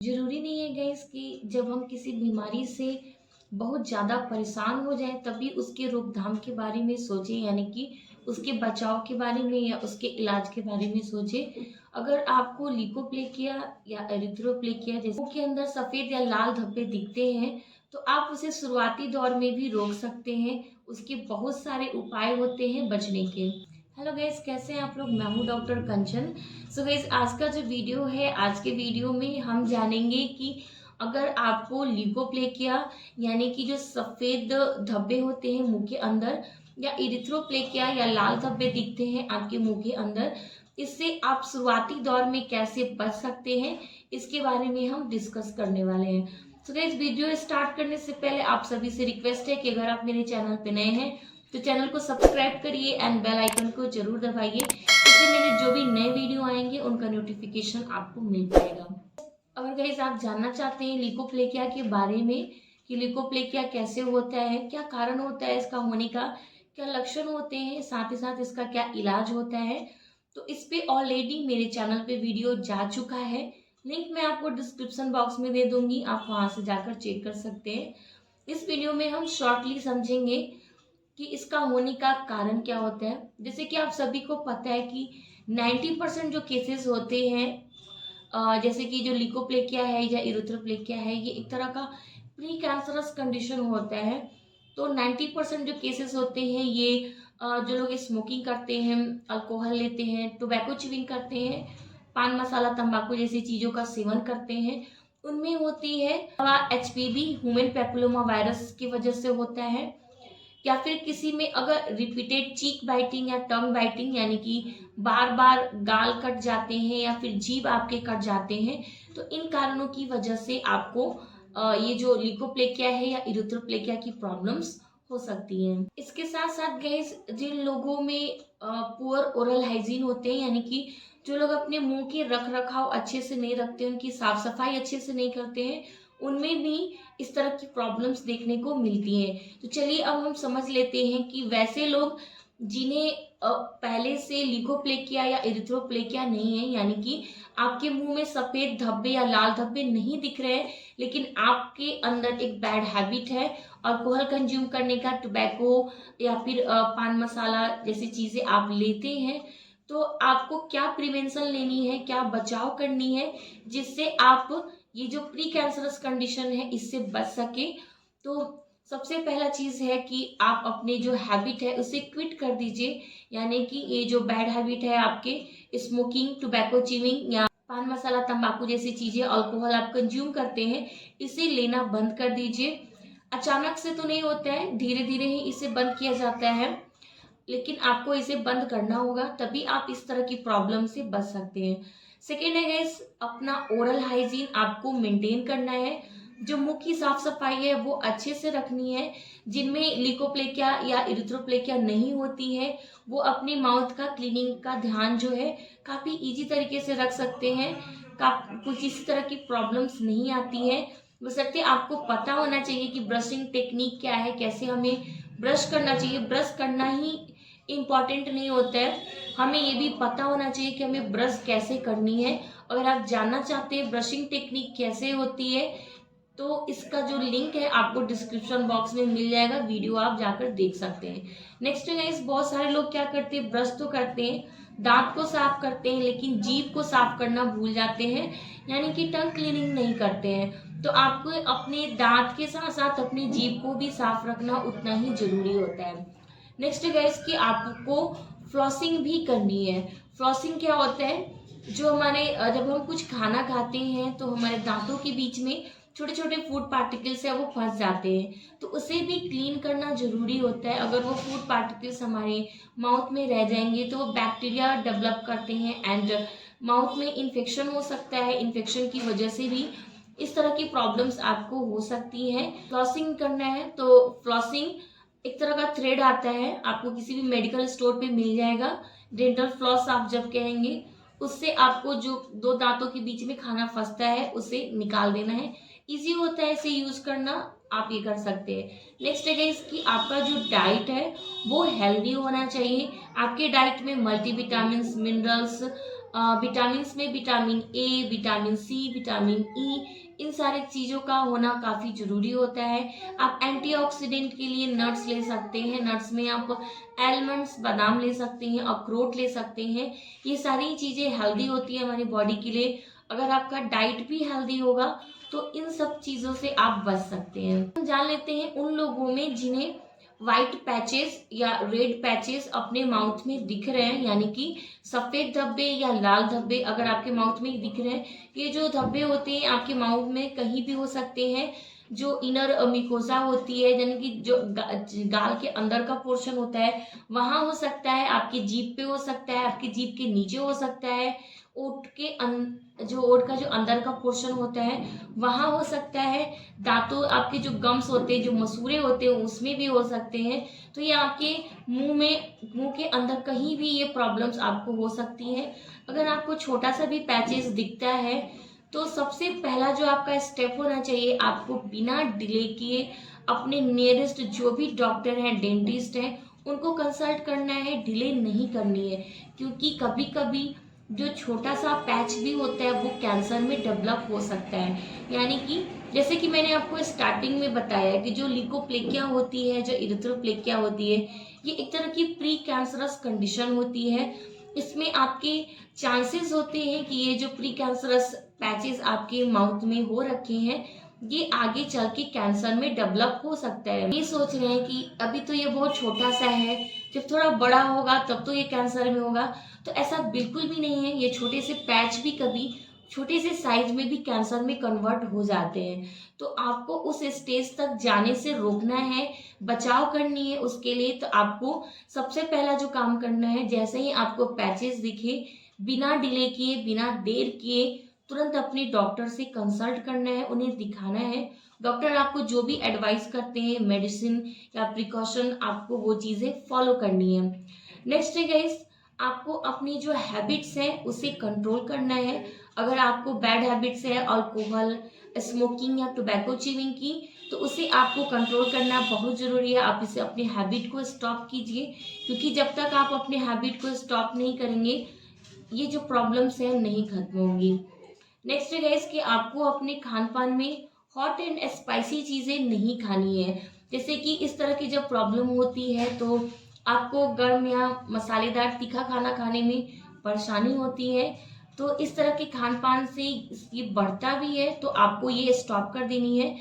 ज़रूरी नहीं है गाइस कि जब हम किसी बीमारी से बहुत ज़्यादा परेशान हो जाएँ तभी उसके रोकथाम के बारे में सोचें, यानी कि उसके बचाव के बारे में या उसके इलाज के बारे में सोचें। अगर आपको ल्यूकोप्लेकिया या एरिथ्रोप्लेकिया जैसे मुँह के अंदर सफ़ेद या लाल धब्बे दिखते हैं, तो आप उसे शुरुआती दौर में भी रोक सकते हैं। उसके बहुत सारे उपाय होते हैं बचने के। हेलो गाइस, कैसे हैं आप लोग? मैं हूँ डॉक्टर कंचन। सो गाइस, आज का जो वीडियो है, आज के वीडियो में हम जानेंगे कि अगर आपको ल्यूकोप्लेकिया यानी कि जो सफ़ेद धब्बे होते हैं मुंह के अंदर, या इरिथ्रोप्लेकिया या लाल धब्बे दिखते हैं आपके मुंह के अंदर, इससे आप शुरुआती दौर में कैसे बच सकते हैं, इसके बारे में हम डिस्कस करने वाले हैं। सो गाइस, वीडियो स्टार्ट करने से पहले आप सभी से रिक्वेस्ट है कि अगर आप मेरे चैनल पे नए हैं तो चैनल को सब्सक्राइब करिए एंड बेल आइकन को जरूर दबाइए। इससे मेरे जो भी नए वीडियो आएंगे उनका नोटिफिकेशन आपको मिल पाएगा। अगर गाइस आप जानना चाहते हैं ल्यूकोप्लेकिया के बारे में कि ल्यूकोप्लेकिया कैसे होता है, क्या कारण होता है इसका होने का, क्या लक्षण होते हैं, साथ ही साथ इसका क्या इलाज होता है, तो इस पे ऑलरेडी मेरे चैनल पे वीडियो जा चुका है। लिंक मैं आपको डिस्क्रिप्शन बॉक्स में दे दूंगी, आप वहां से जाकर चेक कर सकते हैं। इस वीडियो में हम शॉर्टली समझेंगे कि इसका होने का कारण क्या होता है। जैसे कि आप सभी को पता है कि 90% जो केसेस होते हैं, जैसे कि जो ल्यूकोप्लेकिया है या इरिथ्रोप्लेकिया है, ये एक तरह का प्री कैंसरस कंडीशन होता है। तो 90% जो केसेस होते हैं ये जो लोग स्मोकिंग करते हैं, अल्कोहल लेते हैं, टोबैको च्यूइंग करते हैं, पान मसाला तंबाकू जैसी चीज़ों का सेवन करते हैं, उनमें होती है। एचपीवी ह्यूमन पैपिलोमा वायरस की वजह से होता है, या फिर किसी में अगर रिपीटेड चीक बाइटिंग या टंग बाइटिंग यानी कि बार बार गाल कट जाते हैं या फिर जीभ आपके कट जाते हैं, तो इन कारणों की वजह से आपको ये जो ल्यूकोप्लेकिया है या इरिथ्रोप्लेकिया की प्रॉब्लम्स हो सकती हैं। इसके साथ साथ गाइस, जिन लोगों में पुअर ओरल हाइजीन होते हैं, यानी कि जो लोग अपने मुंह के रख रखाव अच्छे से नहीं रखते, उनकी साफ सफाई अच्छे से नहीं करते हैं, उनमें भी इस तरह की प्रॉब्लम्स देखने को मिलती हैं। तो चलिए अब हम समझ लेते हैं कि वैसे लोग जिन्हें पहले से ल्यूकोप्लेकिया या इरिथ्रोप्लेकिया नहीं है, यानी कि आपके मुंह में सफेद धब्बे या लाल धब्बे नहीं दिख रहे हैं, लेकिन आपके अंदर एक बैड हैबिट है अल्कोहल कंज्यूम करने का, टोबैको या फिर पान मसाला जैसी चीजें आप लेते हैं, तो आपको क्या प्रिवेंशन लेनी है, क्या बचाव करनी है, जिससे आप ये जो प्री कैंसरस कंडीशन है इससे बच सके। तो सबसे पहला चीज है कि आप अपने जो हैबिट है उसे क्विट कर दीजिए, यानी कि ये जो बैड हैबिट है आपके स्मोकिंग, टोबैको च्यूइंग या पान मसाला तंबाकू जैसी चीजें, अल्कोहल आप कंज्यूम करते हैं, इसे लेना बंद कर दीजिए। अचानक से तो नहीं होता है, धीरे धीरे ही इसे बंद किया जाता है, लेकिन आपको इसे बंद करना होगा, तभी आप इस तरह की प्रॉब्लम से बच सकते हैं। सेकेंड है गाइस, अपना ओरल हाइजीन आपको मेंटेन करना है। जो मुंह की साफ सफाई है वो अच्छे से रखनी है। जिनमें ल्यूकोप्लेकिया या इरिथ्रोप्लेकिया नहीं होती है, वो अपनी माउथ का क्लीनिंग का ध्यान जो है काफी इजी तरीके से रख सकते हैं। कुछ इसी तरह की प्रॉब्लम्स नहीं आती है। बशर्ते आपको पता होना चाहिए कि ब्रशिंग टेक्निक क्या है, कैसे हमें ब्रश करना चाहिए। ब्रश करना ही इम्पॉर्टेंट नहीं होता है, हमें ये भी पता होना चाहिए कि हमें ब्रश कैसे करनी है। अगर आप जानना चाहते हैं ब्रशिंग टेक्निक कैसे होती है, तो इसका जो लिंक है आपको डिस्क्रिप्शन बॉक्स में मिल जाएगा, वीडियो आप जाकर देख सकते हैं। नेक्स्ट है इस बहुत सारे लोग क्या करते हैं, ब्रश तो करते हैं, दांत को साफ करते हैं, लेकिन जीभ को साफ करना भूल जाते हैं, यानी कि टंग क्लीनिंग नहीं करते हैं। तो आपको अपने दांत के साथ साथ अपनी जीभ को भी साफ रखना उतना ही जरूरी होता है। नेक्स्ट गाइस कि आपको फ्लॉसिंग भी करनी है। फ्लॉसिंग क्या होता है, जो हमारे जब हम कुछ खाना खाते हैं तो हमारे दांतों के बीच में छोटे छोटे फूड पार्टिकल्स है वो फंस जाते हैं, तो उसे भी क्लीन करना जरूरी होता है। अगर वो फूड पार्टिकल्स हमारे माउथ में रह जाएंगे तो वो बैक्टीरिया डेवलप करते हैं एंड माउथ में इन्फेक्शन हो सकता है। इन्फेक्शन की वजह से भी इस तरह की प्रॉब्लम्स आपको हो सकती हैं। फ्लॉसिंग करना है तो फ्लॉसिंग एक तरह का थ्रेड आता है, आपको किसी भी मेडिकल स्टोर पे मिल जाएगा। डेंटल फ्लॉस आप जब कहेंगे, उससे आपको जो दो दांतों के बीच में खाना फंसता है उसे निकाल देना है। इजी होता है इसे यूज करना, आप ये कर सकते हैं। नेक्स्ट है इसकी आपका जो डाइट है वो हेल्दी होना चाहिए। आपके डाइट में मल्टीविटामिन, मिनरल्स, विटामिन में vitamin A, vitamin C, vitamin E, इन सारी चीज़ों का होना काफ़ी ज़रूरी होता है। आप एंटीऑक्सीडेंट के लिए नट्स ले सकते हैं। नट्स में आप आलमंड्स, बादाम ले सकते हैं, अखरोट ले सकते हैं। ये सारी चीज़ें हेल्दी होती है हमारी बॉडी के लिए। अगर आपका डाइट भी हेल्दी होगा तो इन सब चीज़ों से आप बच सकते हैं। हम जान लेते हैं उन लोगों में जिन्हें व्हाइट पैचेस या रेड पैचेस अपने माउथ में दिख रहे हैं, यानी कि सफ़ेद धब्बे या लाल धब्बे अगर आपके माउथ में दिख रहे हैं। ये जो धब्बे होते हैं आपके माउथ में कहीं भी हो सकते हैं। जो इनर मिकोसा होती है, यानी कि जो गाल के अंदर का पोर्शन होता है, वहाँ हो सकता है, आपकी जीभ पे हो सकता है, आपकी जीभ के नीचे हो सकता है, ओठ के जो ओठ का जो अंदर का पोर्शन होता है वहाँ हो सकता है, दांतों, आपके जो गम्स होते हैं, जो मसूड़े होते हैं, उसमें भी हो सकते हैं। तो ये आपके मुंह के अंदर कहीं भी ये प्रॉब्लम्स आपको हो सकती हैं। अगर आपको छोटा सा भी पैचेस दिखता है तो सबसे पहला जो आपका स्टेप होना चाहिए, आपको बिना डिले किए अपने नियरेस्ट जो भी डॉक्टर हैं, डेंटिस्ट हैं, उनको कंसल्ट करना है। डिले नहीं करनी है, क्योंकि कभी कभी जो छोटा सा पैच भी होता है वो कैंसर में डेवलप हो सकता है। यानी कि जैसे कि मैंने आपको स्टार्टिंग में बताया कि जो ल्यूकोप्लेकिया होती है, जो इरिथ्रोप्लेकिया होती है, ये एक तरह की प्री कैंसरस कंडीशन होती है। इसमें आपके चांसेस होते हैं कि ये जो प्री कैंसरस पैचेस आपके माउथ में हो रखे हैं, ये आगे चल के कैंसर में डेवलप हो सकता है। ये सोच रहे हैं कि अभी तो ये बहुत छोटा सा है, जब थोड़ा बड़ा होगा तब तो ये कैंसर में होगा। तो ऐसा बिल्कुल भी नहीं है। ये छोटे से पैच भी कभी छोटे से साइज में भी कैंसर में कन्वर्ट हो जाते हैं। तो आपको उस स्टेज तक जाने से रोकना है, बचाव करनी है। उसके लिए तो आपको सबसे पहला जो काम करना है, जैसे ही आपको पैचेस दिखे, बिना डिले किए, बिना देर किए तुरंत अपने डॉक्टर से कंसल्ट करना है, उन्हें दिखाना है। डॉक्टर आपको जो भी एडवाइस करते हैं, मेडिसिन या प्रिकॉशन, आपको वो चीज़ें फॉलो करनी है। नेक्स्ट है गाइस, आपको अपनी जो हैबिट्स हैं उसे कंट्रोल करना है। अगर आपको बैड हैबिट्स है, अल्कोहल, स्मोकिंग या टोबैको च्यूइंग की, तो उसे आपको कंट्रोल करना बहुत ज़रूरी है। आप इसे अपने हैबिट को स्टॉप कीजिए, क्योंकि जब तक आप अपने हैबिट को स्टॉप नहीं करेंगे, ये जो प्रॉब्लम्स हैं नहीं खत्म होंगी। नेक्स्ट है गाइस कि आपको अपने खान पान में हॉट एंड स्पाइसी चीज़ें नहीं खानी है। जैसे कि इस तरह की जब प्रॉब्लम होती है तो आपको गर्म या मसालेदार तीखा खाना खाने में परेशानी होती है। तो इस तरह के खान पान से ये बढ़ता भी है, तो आपको ये स्टॉप कर देनी है।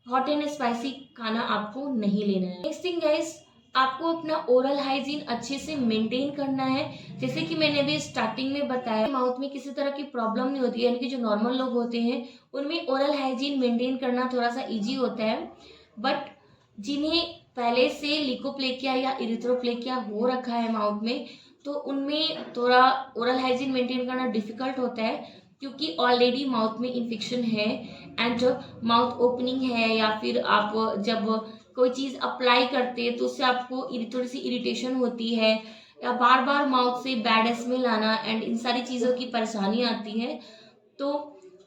हॉट एंड स्पाइसी खाना आपको नहीं लेना है। नेक्स्ट थिंग गाइस, आपको अपना ओरल हाइजीन अच्छे से मेंटेन करना है। जैसे कि मैंने अभी स्टार्टिंग में बताया, माउथ में किसी तरह की प्रॉब्लम नहीं होती है, यानी कि जो नॉर्मल लोग होते हैं उनमें ओरल हाइजीन मेंटेन करना थोड़ा सा इजी होता है। बट जिन्हें पहले से लिकोप्लेकिया या इरिथ्रोप्लेकिया हो रखा है माउथ में, तो उनमें थोड़ा ओरल हाइजीन मेंटेन करना डिफिकल्ट होता है, क्योंकि ऑलरेडी माउथ में इन्फेक्शन है एंड माउथ ओपनिंग है, या फिर आप जब कोई चीज़ अप्लाई करते हैं तो उससे आपको थोड़ी सी इरिटेशन होती है, या बार बार माउथ से बैड स्मेल आना एंड इन सारी चीज़ों की परेशानी आती है। तो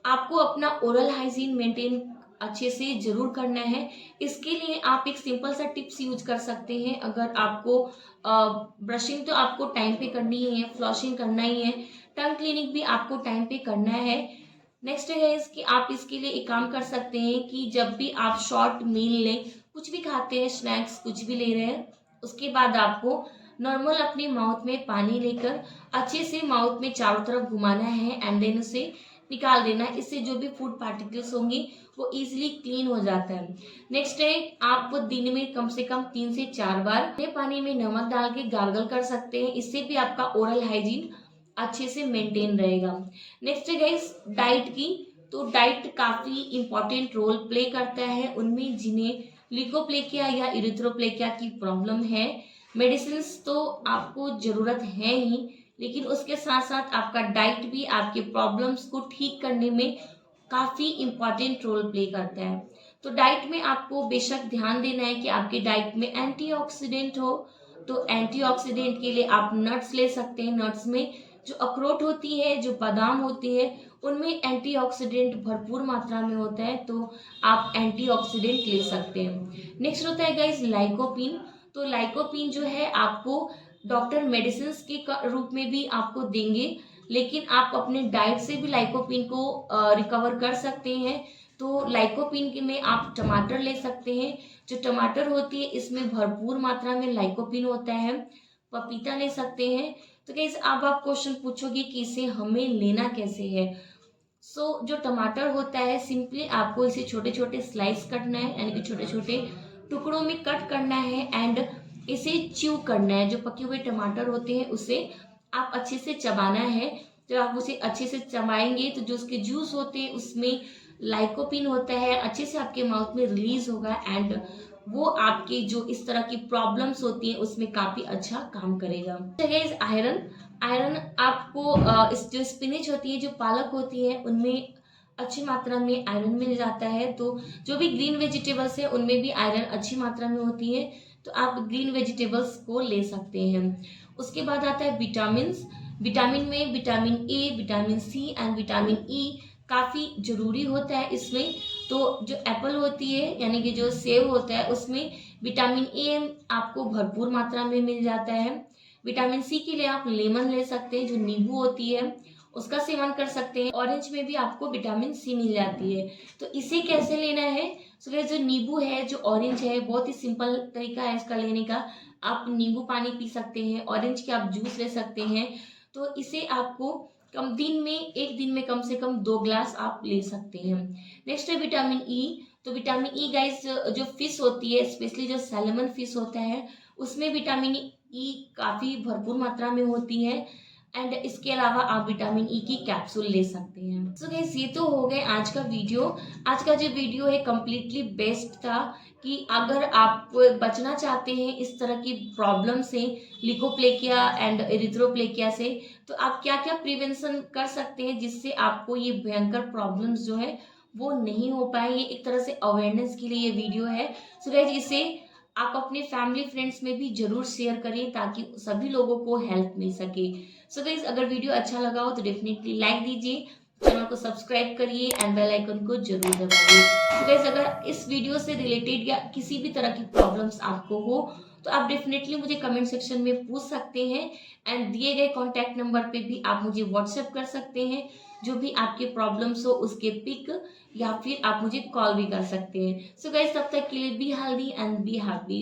आपको अपना ओरल हाइजीन मेंटेन अच्छे से ज़रूर करना है। इसके लिए आप एक सिंपल सा टिप्स यूज कर सकते हैं। अगर आपको ब्रशिंग तो आपको टाइम पे करनी ही है, फ्लॉशिंग करना ही है, टंग क्लीनिंग भी आपको टाइम पे करना है। नेक्स्ट है कि आप इसके लिए एक काम कर सकते हैं कि जब भी आप शॉर्ट मील लें, कुछ भी खाते हैं, स्नैक्स कुछ भी ले रहे हैं, उसके बाद आपको नॉर्मल अपने माउथ में पानी लेकर अच्छे से माउथ में चारों तरफ घुमाना है एंड देन उसे निकाल देना है। इससे जो भी फूड पार्टिकल्स होंगे वो इजीली क्लीन हो जाता है। नेक्स्ट है, आप दिन में कम से कम 3 से 4 बार पानी में नमक डाल के गार्गल कर सकते हैं। इससे भी आपका ओरल हाइजीन अच्छे से मेंटेन रहेगा। नेक्स्ट है गाइस डाइट की। तो डाइट काफ़ी इंपॉर्टेंट रोल प्ले करता है उनमें जिन्हें लिकोप्लेकिया या इरिथ्रोप्लेकिया की प्रॉब्लम है। मेडिसिन तो आपको ज़रूरत है ही, लेकिन उसके साथ साथ आपका डाइट भी आपके प्रॉब्लम्स को ठीक करने में काफ़ी इम्पॉर्टेंट रोल प्ले करता है। तो डाइट में आपको बेशक ध्यान देना है कि आपके डाइट में एंटीऑक्सीडेंट हो। तो एंटीऑक्सीडेंट के लिए आप नट्स ले सकते हैं। नट्स में जो अखरोट होती है, जो बादाम होती है, उनमें एंटीऑक्सीडेंट भरपूर मात्रा में होता है, तो आप एंटीऑक्सीडेंट ले सकते हैं। नेक्स्ट होता है गाइस लाइकोपीन। तो लाइकोपीन जो है आपको डॉक्टर मेडिसिन के रूप में भी आपको देंगे। लेकिन आप अपने डाइट से भी लाइकोपीन को रिकवर कर सकते हैं। तो लाइकोपीन के में आप टमाटर ले सकते हैं। जो टमाटर होती है इसमें भरपूर मात्रा में लाइकोपीन होता है। पपीता ले सकते हैं। तो गाइस अब आप क्वेश्चन पूछोगे कि इसे हमें लेना कैसे है। जो टमाटर होता है सिंपली आपको इसे छोटे छोटे स्लाइस करना है, यानी कि छोटे छोटे टुकड़ों में कट करना है एंड इसे च्यू करना है। जो पके हुए टमाटर होते हैं उसे आप अच्छे से चबाना है। जब आप उसे अच्छे से चबाएंगे तो जो उसके जूस होते हैं उसमें लाइकोपिन होता है, अच्छे से आपके माउथ में रिलीज होगा एंड वो आपके जो इस तरह की प्रॉब्लम्स होती हैं उसमें काफी अच्छा काम करेगा। इस आयरन आयरन आपको इस जो स्पिनच होती है, जो पालक होती है, उनमें अच्छी मात्रा में आयरन मिल जाता है। तो जो भी ग्रीन वेजिटेबल्स है उनमें भी आयरन अच्छी मात्रा में होती है, तो आप ग्रीन वेजिटेबल्स को ले सकते हैं। उसके बाद आता है विटामिन। विटामिन में vitamin A, vitamin C and vitamin E काफ़ी ज़रूरी होता है इसमें। तो जो एप्पल होती है यानी कि जो सेब होता है उसमें विटामिन ए आपको भरपूर मात्रा में मिल जाता है। विटामिन सी के लिए आप लेमन ले सकते हैं, जो नींबू होती है उसका सेवन कर सकते हैं। ऑरेंज में भी आपको विटामिन सी मिल जाती है। तो इसे कैसे लेना है? सो जो नींबू है, जो ऑरेंज है, बहुत ही सिंपल तरीका है इसका लेने का। आप नींबू पानी पी सकते हैं, ऑरेंज के आप जूस ले सकते हैं। तो इसे आपको एक दिन में कम से कम 2 ग्लास आप ले सकते हैं। नेक्स्ट है विटामिन ई। तो विटामिन ई गाइस जो फिश होती है, स्पेशली जो सैल्मन फिश होता है, उसमें विटामिन ई काफ़ी भरपूर मात्रा में होती है एंड इसके अलावा आप विटामिन ई की कैप्सूल ले सकते हैं। सो गाइस ये तो हो गए आज का वीडियो। आज का जो वीडियो है कम्प्लीटली बेस्ट था कि अगर आप बचना चाहते हैं इस तरह की प्रॉब्लम से, लिकोप्लेकिया एंड एरिथ्रोप्लेकिया से, तो आप क्या क्या प्रिवेंशन कर सकते हैं जिससे आपको ये भयंकर प्रॉब्लम्स जो है वो नहीं हो पाए। ये एक तरह से अवेयरनेस के लिए ये वीडियो है। सो गाइस इसे आप अपने फैमिली फ्रेंड्स में भी जरूर शेयर करिए ताकि सभी लोगों को हेल्प मिल सके। सो गाइस अगर वीडियो अच्छा लगा हो तो डेफिनेटली लाइक दीजिए, चैनल को सब्सक्राइब करिए एंड बेल आइकन को जरूर दबाइए। तो गाइस अगर इस वीडियो से रिलेटेड या किसी भी तरह की प्रॉब्लम्स आपको हो तो आप डेफिनेटली मुझे कमेंट सेक्शन में पूछ सकते हैं एंड दिए गए कॉन्टैक्ट नंबर पे भी आप मुझे व्हाट्सएप कर सकते हैं। जो भी आपके प्रॉब्लम्स हो उसके पिक, या फिर आप मुझे कॉल भी कर सकते हैं। सो गाइस तब तक के लिए be healthy and be happy.